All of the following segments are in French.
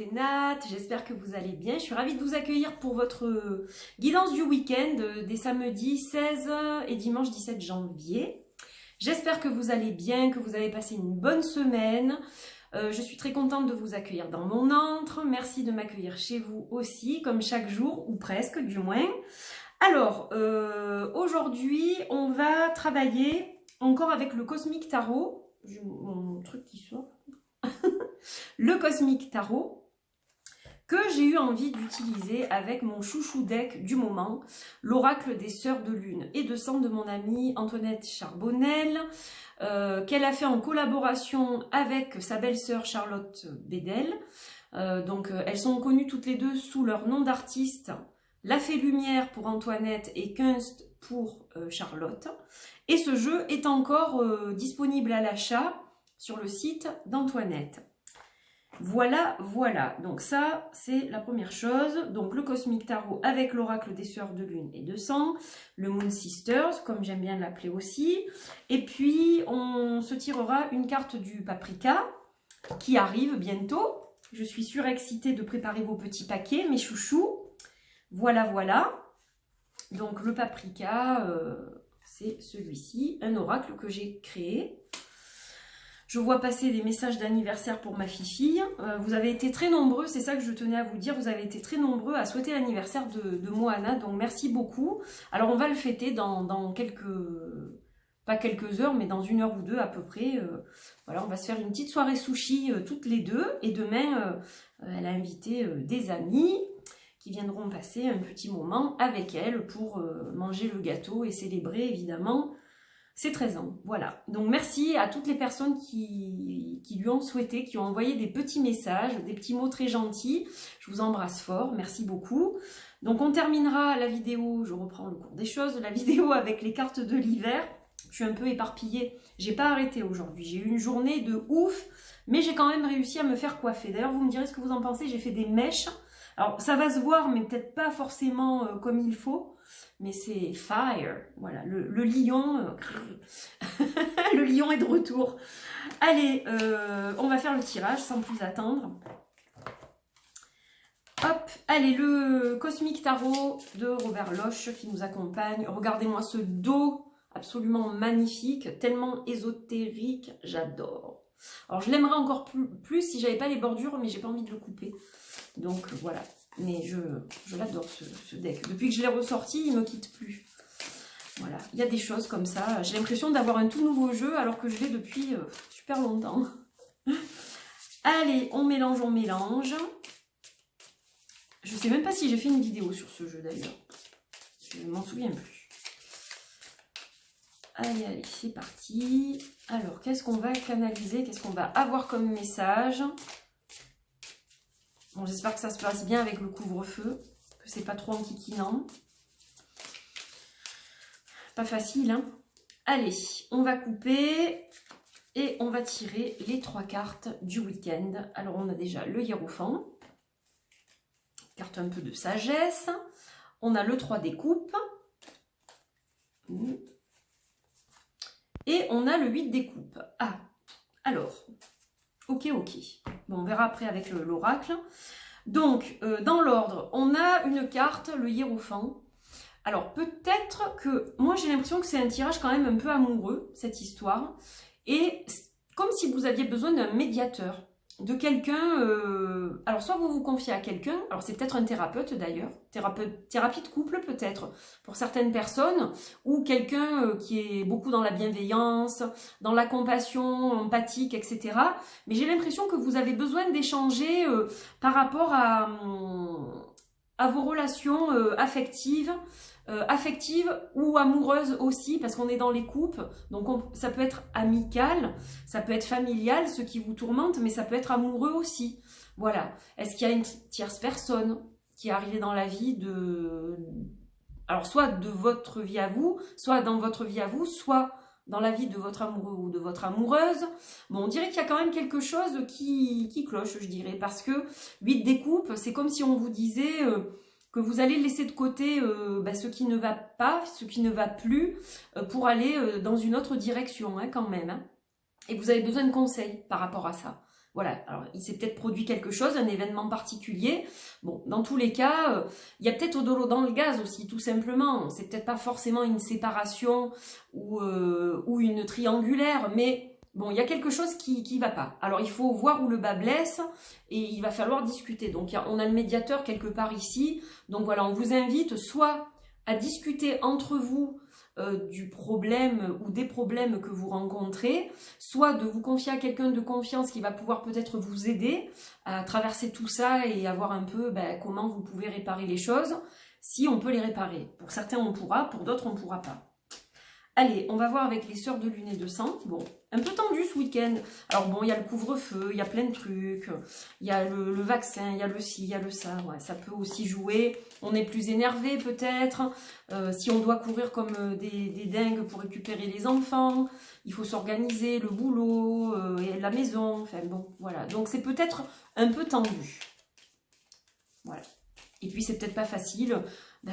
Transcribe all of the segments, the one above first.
c'est Nat, j'espère que vous allez bien. Je suis ravie de vous accueillir pour votre guidance du week-end des samedis 16 et dimanche 17 janvier. J'espère que vous allez bien, que vous avez passé une bonne semaine. Je suis très contente de vous accueillir dans mon antre. Merci de m'accueillir chez vous aussi, comme chaque jour, ou presque du moins. Alors, aujourd'hui, on va travailler encore avec le Cosmic Tarot. J'ai mon truc qui sort. Le Cosmic Tarot que j'ai eu envie d'utiliser avec mon chouchou deck du moment, l'oracle des Sœurs de Lune et de Sang de mon amie Antoinette Charbonnel, qu'elle a fait en collaboration avec sa belle-sœur Charlotte Bedel. Donc elles sont connues toutes les deux sous leur nom d'artiste, La Fée Lumière pour Antoinette et Kunst pour Charlotte. Et ce jeu est encore disponible à l'achat sur le site d'Antoinette. Voilà, voilà. Donc ça, c'est la première chose. Donc le Cosmic Tarot avec l'oracle des Sœurs de Lune et de Sang, le Moon Sisters, comme j'aime bien l'appeler aussi. Et puis, on se tirera une carte du Paprika qui arrive bientôt. Je suis surexcitée de préparer vos petits paquets, mes chouchous. Voilà, voilà. Donc le Paprika, c'est celui-ci, un oracle que j'ai créé. Je vois passer des messages d'anniversaire pour ma fifi. Vous avez été très nombreux, c'est ça que je tenais à vous dire. Vous avez été très nombreux à souhaiter l'anniversaire de Moana, donc merci beaucoup. Alors on va le fêter dans quelques... pas quelques heures, mais dans 1 heure ou 2 à peu près. Voilà, on va se faire une petite soirée sushi toutes les deux. Et demain, elle a invité des amis qui viendront passer un petit moment avec elle pour manger le gâteau et célébrer évidemment ses 13 ans. Voilà. Donc merci à toutes les personnes qui lui ont souhaité, qui ont envoyé des petits messages, des petits mots très gentils. Je vous embrasse fort. Merci beaucoup. Donc on terminera la vidéo, je reprends le cours des choses, la vidéo avec les cartes de l'hiver. Je suis un peu éparpillée. J'ai pas arrêté aujourd'hui. J'ai eu une journée de ouf, mais j'ai quand même réussi à me faire coiffer. D'ailleurs, vous me direz ce que vous en pensez. J'ai fait des mèches. Alors, ça va se voir, mais peut-être pas forcément comme il faut. Mais c'est fire. Voilà, le lion. Le lion est de retour. Allez, on va faire le tirage sans plus attendre. Hop, allez, le Cosmic Tarot de Robert Loche qui nous accompagne. Regardez-moi ce dos absolument magnifique, tellement ésotérique, j'adore. Alors, je l'aimerais encore plus si j'avais pas les bordures, mais j'ai pas envie de le couper. Donc voilà, mais je l'adore ce deck. Depuis que je l'ai ressorti, il ne me quitte plus. Voilà, il y a des choses comme ça. J'ai l'impression d'avoir un tout nouveau jeu alors que je l'ai depuis super longtemps. Allez, on mélange, on mélange. Je ne sais même pas si j'ai fait une vidéo sur ce jeu d'ailleurs. Je ne m'en souviens plus. Allez, allez, c'est parti. Alors, qu'est-ce qu'on va canaliser? Qu'est-ce qu'on va avoir comme message? Bon, j'espère que ça se passe bien avec le couvre-feu, que c'est pas trop enquiquinant. Pas facile, hein? Allez, on va couper et on va tirer les 3 cartes du week-end. Alors, on a déjà le Hiérophant, carte un peu de sagesse. On a le 3 des coupes. Et on a le 8 des coupes. Ah, alors... Ok, ok. Bon, on verra après avec l'oracle. Donc, dans l'ordre, on a une carte, le Hiérophant. Alors, peut-être que... Moi, j'ai l'impression que c'est un tirage quand même un peu amoureux, cette histoire. Et comme si vous aviez besoin d'un médiateur, de quelqu'un... alors, soit vous vous confiez à quelqu'un, alors c'est peut-être un thérapeute d'ailleurs, thérapie de couple peut-être, pour certaines personnes, ou quelqu'un qui est beaucoup dans la bienveillance, dans la compassion, empathique, etc. Mais j'ai l'impression que vous avez besoin d'échanger par rapport à vos relations affectives, ou amoureuses aussi, parce qu'on est dans les coupes, donc ça peut être amical, ça peut être familial, ce qui vous tourmente, mais ça peut être amoureux aussi. Voilà. Est-ce qu'il y a une tierce personne qui est arrivée dans la vie alors soit de votre vie à vous, soit dans votre vie à vous, soit dans la vie de votre amoureux ou de votre amoureuse. Bon, on dirait qu'il y a quand même quelque chose qui cloche, je dirais, parce que 8 des coupes, c'est comme si on vous disait... que vous allez laisser de côté ce qui ne va pas, ce qui ne va plus, pour aller dans une autre direction, hein, quand même. Hein. Et vous avez besoin de conseils par rapport à ça. voilà, alors il s'est peut-être produit quelque chose, un événement particulier. Bon, dans tous les cas, il y a peut-être de l'eau dans le gaz aussi, tout simplement. C'est peut-être pas forcément une séparation ou une triangulaire, mais bon, il y a quelque chose qui va pas. Alors il faut voir où le bas blesse et il va falloir discuter. Donc on a le médiateur quelque part ici. Donc voilà, on vous invite soit à discuter entre vous du problème ou des problèmes que vous rencontrez, soit de vous confier à quelqu'un de confiance qui va pouvoir peut-être vous aider à traverser tout ça et à voir un peu comment vous pouvez réparer les choses, si on peut les réparer. Pour certains on pourra, pour d'autres on ne pourra pas. Allez, on va voir avec les sœurs de lune et de sang. Bon, un peu tendu ce week-end. Alors bon, il y a le couvre-feu, il y a plein de trucs. Il y a le vaccin, il y a le ci, il y a le ça. Ouais, ça peut aussi jouer. On est plus énervé peut-être. Si on doit courir comme des dingues pour récupérer les enfants, il faut s'organiser, le boulot, et la maison. Enfin bon, voilà. Donc c'est peut-être un peu tendu. Voilà. Et puis c'est peut-être pas facile.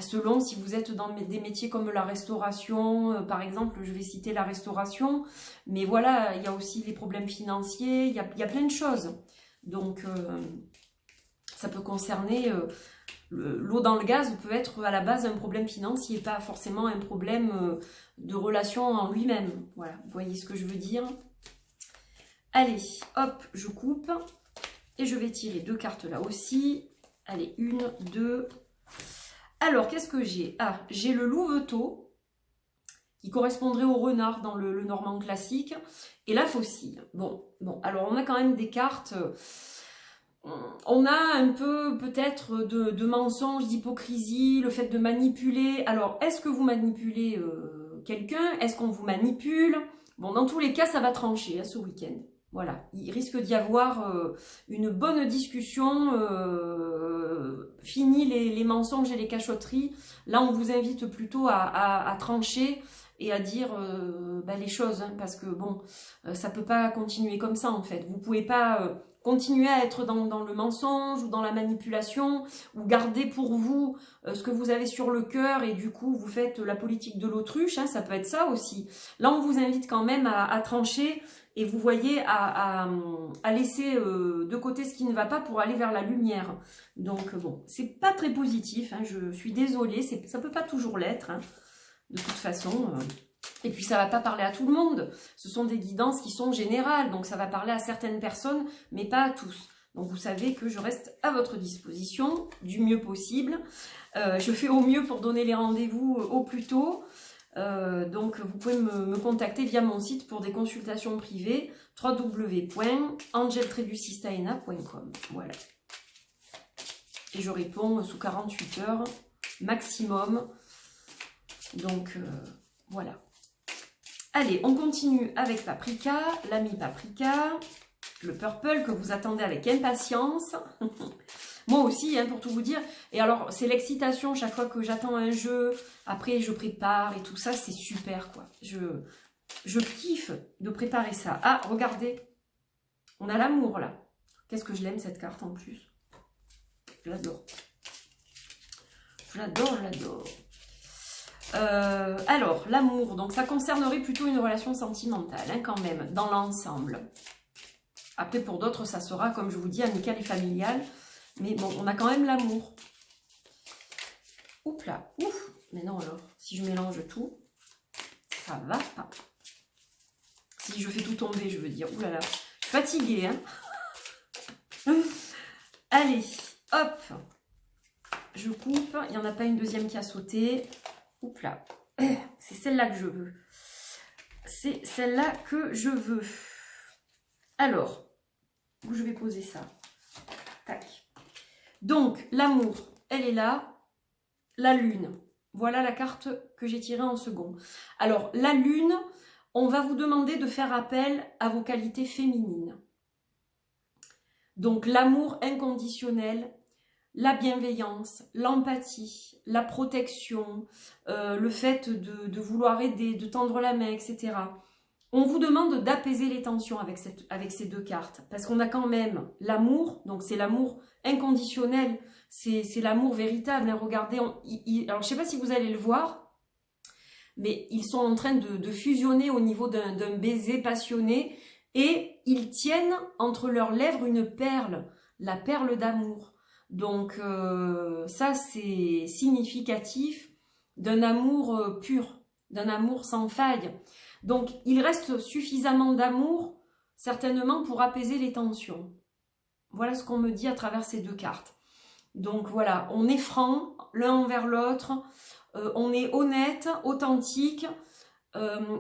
Selon si vous êtes dans des métiers comme la restauration, par exemple, je vais citer la restauration, mais voilà, il y a aussi les problèmes financiers, il y a plein de choses. Donc, ça peut concerner, l'eau dans le gaz peut être à la base un problème financier, pas forcément un problème de relation en lui-même. Voilà, vous voyez ce que je veux dire? Allez, hop, je coupe, et je vais tirer 2 cartes là aussi. Allez, 1, 2... Alors, qu'est-ce que j'ai? Ah, j'ai le louveteau, qui correspondrait au renard dans le normand classique, et la faucille. Bon, alors on a quand même des cartes, on a un peu peut-être de mensonges, d'hypocrisie, le fait de manipuler. Alors, est-ce que vous manipulez quelqu'un? Est-ce qu'on vous manipule? Bon, dans tous les cas, ça va trancher ce week-end. Voilà, il risque d'y avoir une bonne discussion, fini les mensonges et les cachotteries. Là, on vous invite plutôt à trancher et à dire les choses, hein, parce que bon, ça peut pas continuer comme ça en fait. Vous pouvez pas continuer à être dans le mensonge ou dans la manipulation, ou garder pour vous ce que vous avez sur le cœur et du coup vous faites la politique de l'autruche, hein, ça peut être ça aussi. Là, on vous invite quand même à trancher. Et vous voyez, à laisser de côté ce qui ne va pas pour aller vers la lumière. Donc bon, c'est pas très positif, hein, je suis désolée, ça peut pas toujours l'être, hein, de toute façon. Et puis ça va pas parler à tout le monde, ce sont des guidances qui sont générales, donc ça va parler à certaines personnes, mais pas à tous. Donc vous savez que je reste à votre disposition du mieux possible. Je fais au mieux pour donner les rendez-vous au plus tôt. Donc vous pouvez me contacter via mon site pour des consultations privées, www.angel-sistaena.com. Voilà. Et je réponds sous 48 heures maximum. Donc voilà. Allez, on continue avec Paprika, l'ami Paprika, le purple que vous attendez avec impatience. Moi aussi, hein, pour tout vous dire. Et alors, c'est l'excitation chaque fois que j'attends un jeu. Après, je prépare et tout ça, c'est super, quoi. Je kiffe de préparer ça. Ah, regardez. On a l'amour, là. Qu'est-ce que je l'aime, cette carte, en plus. Je l'adore. Je l'adore, je l'adore. Alors, l'amour. Donc, ça concernerait plutôt une relation sentimentale, hein, quand même, dans l'ensemble. Après, pour d'autres, ça sera, comme je vous dis, amical et familial. Mais bon, on a quand même l'amour. Oups là, ouf. Mais non alors, si je mélange tout, ça va pas. Si je fais tout tomber, je veux dire. Ouh là là, je suis fatiguée, hein. Allez, hop. Je coupe. Il n'y en a pas une deuxième qui a sauté. Oups là. C'est celle-là que je veux. C'est celle-là que je veux. Alors, où je vais poser ça? Tac. Donc, l'amour, elle est là. La lune, voilà la carte que j'ai tirée en second. Alors, la lune, on va vous demander de faire appel à vos qualités féminines. Donc, l'amour inconditionnel, la bienveillance, l'empathie, la protection, le fait de vouloir aider, de tendre la main, etc. On vous demande d'apaiser les tensions avec ces 2 cartes. Parce qu'on a quand même l'amour, donc c'est l'amour inconditionnel, c'est l'amour véritable. Hein. Regardez, alors je ne sais pas si vous allez le voir, mais ils sont en train de fusionner au niveau d'un baiser passionné. Et ils tiennent entre leurs lèvres une perle, la perle d'amour. Donc ça c'est significatif d'un amour pur, d'un amour sans faille. Donc il reste suffisamment d'amour certainement pour apaiser les tensions. Voilà ce qu'on me dit à travers ces deux cartes. Donc voilà, on est franc l'un envers l'autre, on est honnête, authentique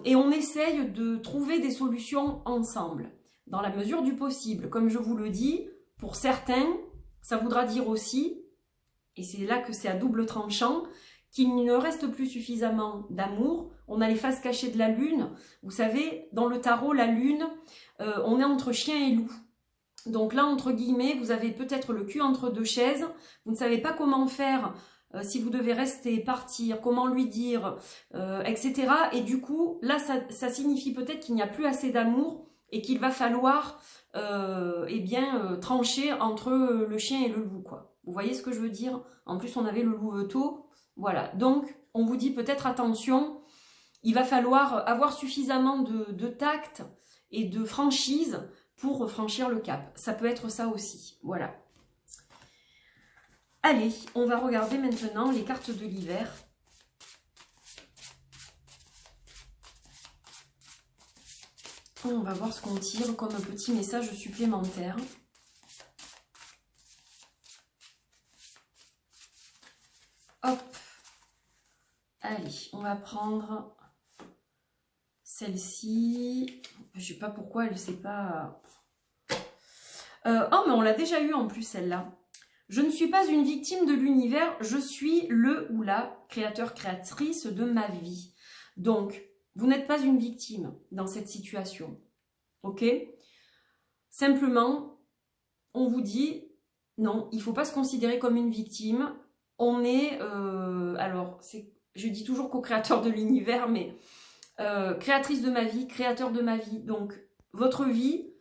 et on essaye de trouver des solutions ensemble, dans la mesure du possible. Comme je vous le dis, pour certains, ça voudra dire aussi, et c'est là que c'est à double tranchant, qu'il ne reste plus suffisamment d'amour. On a les faces cachées de la lune. Vous savez, dans le tarot, la lune, on est entre chien et loup. Donc là, entre guillemets, vous avez peut-être le cul entre deux chaises. Vous ne savez pas comment faire, si vous devez rester, partir, comment lui dire, etc. Et du coup, là, ça signifie peut-être qu'il n'y a plus assez d'amour et qu'il va falloir trancher entre le chien et le loup, quoi. Vous voyez ce que je veux dire? En plus, on avait le louveteau. Voilà. Donc, on vous dit peut-être attention, il va falloir avoir suffisamment de tact et de franchise pour franchir le cap. Ça peut être ça aussi. Voilà. Allez, on va regarder maintenant les cartes de l'hiver. On va voir ce qu'on tire comme un petit message supplémentaire. Hop. Allez, on va prendre celle-ci. Je ne sais pas pourquoi elle ne sait pas... oh, mais on l'a déjà eu en plus celle-là. Je ne suis pas une victime de l'univers, je suis le ou la créateur-créatrice de ma vie. Donc, vous n'êtes pas une victime dans cette situation. Ok? Simplement, on vous dit, non, il ne faut pas se considérer comme une victime. On est, je dis toujours co-créateur de l'univers, mais créatrice de ma vie, créateur de ma vie. Donc, votre vie,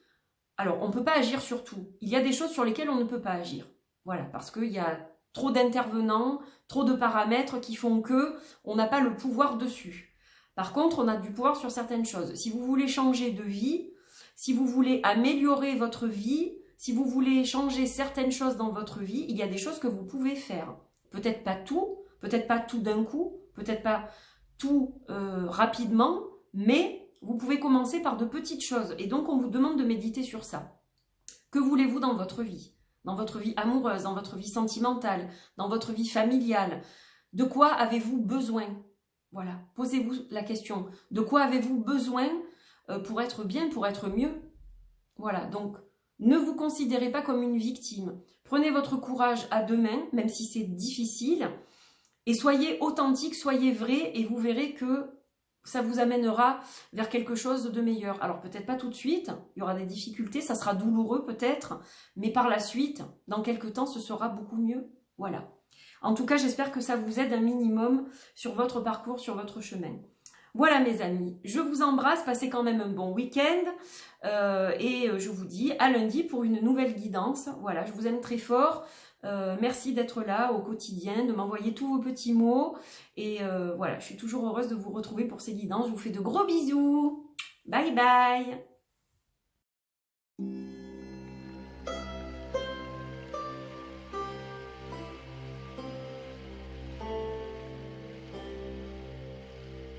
alors on ne peut pas agir sur tout. Il y a des choses sur lesquelles on ne peut pas agir. Voilà, parce qu'il y a trop d'intervenants, trop de paramètres qui font que on n'a pas le pouvoir dessus. Par contre, on a du pouvoir sur certaines choses. Si vous voulez changer de vie, si vous voulez améliorer votre vie, si vous voulez changer certaines choses dans votre vie, il y a des choses que vous pouvez faire. Peut-être pas tout d'un coup, peut-être pas tout rapidement, mais vous pouvez commencer par de petites choses. Et donc, on vous demande de méditer sur ça. Que voulez-vous dans votre vie ? Dans votre vie amoureuse, dans votre vie sentimentale, dans votre vie familiale. De quoi avez-vous besoin? Voilà, posez-vous la question. De quoi avez-vous besoin pour être bien, pour être mieux? Voilà, donc ne vous considérez pas comme une victime. Prenez votre courage à deux mains, même si c'est difficile, et soyez authentique, soyez vrai, et vous verrez que ça vous amènera vers quelque chose de meilleur. Alors peut-être pas tout de suite, il y aura des difficultés, ça sera douloureux peut-être, mais par la suite, dans quelques temps, ce sera beaucoup mieux. Voilà. En tout cas, j'espère que ça vous aide un minimum sur votre parcours, sur votre chemin. Voilà mes amis, je vous embrasse, passez quand même un bon week-end et je vous dis à lundi pour une nouvelle guidance. Voilà, je vous aime très fort. Merci d'être là au quotidien, de m'envoyer tous vos petits mots. Et voilà, je suis toujours heureuse de vous retrouver pour ces guidances. Je vous fais de gros bisous. Bye bye.